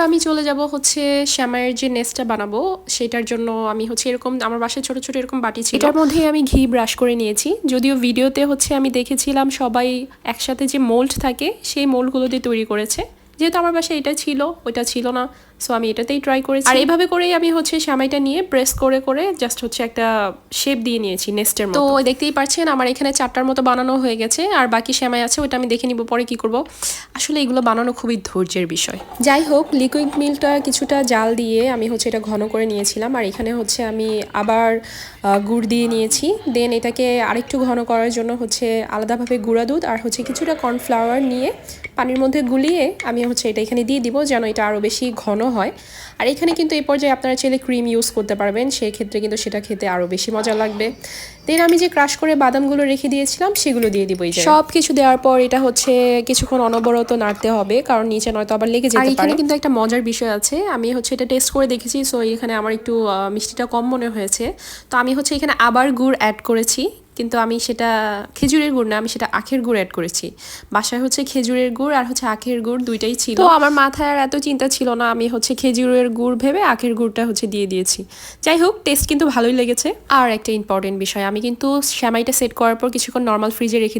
আমি চলে যাব হচ্ছে শ্যামাইয়ের যে নেস্টটা বানাবো সেটার জন্য আমি হচ্ছে এরকম আমার বাসায় ছোট ছোট এরকম বাটি ছিল, এটার মধ্যে আমি ঘি ব্রাশ করে নিয়েছি। যদিও ভিডিওতে হচ্ছে আমি দেখেছিলাম সবাই একসাথে যে মোল্ড থাকে সেই মোল্ডগুলো দিয়ে তৈরি করেছে, যেহেতু আমার বাসায় এটা ছিল ওইটা ছিল না, সো আমি এটাতেই ট্রাই করেছি। আর এইভাবে করেই আমি হচ্ছে সেমাইটা নিয়ে প্রেস করে করে জাস্ট হচ্ছে একটা শেপ দিয়ে নিয়েছি নেস্টের মতো। তো দেখতেই পাচ্ছেন আমার এখানে 4টার মতো বানানো হয়ে গেছে, আর বাকি সেমাই আছে ওটা আমি দেখে নিব পরে কি করব। আসলে এগুলো বানানো খুবই ধৈর্যের বিষয়। যাই হোক, লিকুইড মিল্কটা কিছুটা জাল দিয়ে আমি হচ্ছে এটা ঘন করে নিয়েছিলাম, আর এখানে হচ্ছে আমি আবার গুড় দিয়ে নিয়েছি। দেন এটাকে আরেকটু ঘন করার জন্য হচ্ছে আলাদাভাবে গুঁড়া দুধ আর হচ্ছে কিছুটা কর্নফ্লাওয়ার নিয়ে পানির মধ্যে গুলিয়ে আমি হচ্ছে এটা এখানে দিয়ে দিব যেন এটা আরও বেশি ঘন হয়। আর এখানে কিন্তু এই পর্যায়ে আপনারা চাইলে ক্রিম ইউজ করতে পারবেন, সেই ক্ষেত্রে কিন্তু সেটা খেতে আরও বেশি মজা লাগবে। দেন আমি যে ক্রাশ করে বাদামগুলো রেখে দিয়েছিলাম সেগুলো দিয়ে দিব। সব কিছু দেওয়ার পর এটা হচ্ছে কিছুক্ষণ অনবরত নাড়তে হবে, কারণ নিচে নয়তো আবার লেগে যেতে পারে। আর এখানে কিন্তু একটা মজার বিষয় আছে, আমি হচ্ছে এটা টেস্ট করে দেখেছি, সো এখানে আমার একটু মিষ্টিটা কম মনে হয়েছে। তো আমি হচ্ছে এখানে আবার গুড় অ্যাড করেছি, কিন্তু আমি সেটা খেজুরের গুড় না, আমি সেটা আখের গুড় অ্যাড করেছি। বাসায় হচ্ছে খেজুরের গুড় আর হচ্ছে আখের গুড় দুইটাই ছিল, তো আমার মাথায় আর এত চিন্তা ছিল না, আমি হচ্ছে খেজুরের গুড় ভেবে আখের গুড়টা হচ্ছে দিয়ে দিয়েছি। যাই হোক, টেস্ট কিন্তু ভালোই লেগেছে। আর একটা ইম্পর্টেন্ট বিষয়, আমি কিন্তু সেমাইটা সেট করার পর কিছুক্ষণ নর্মাল ফ্রিজে রেখে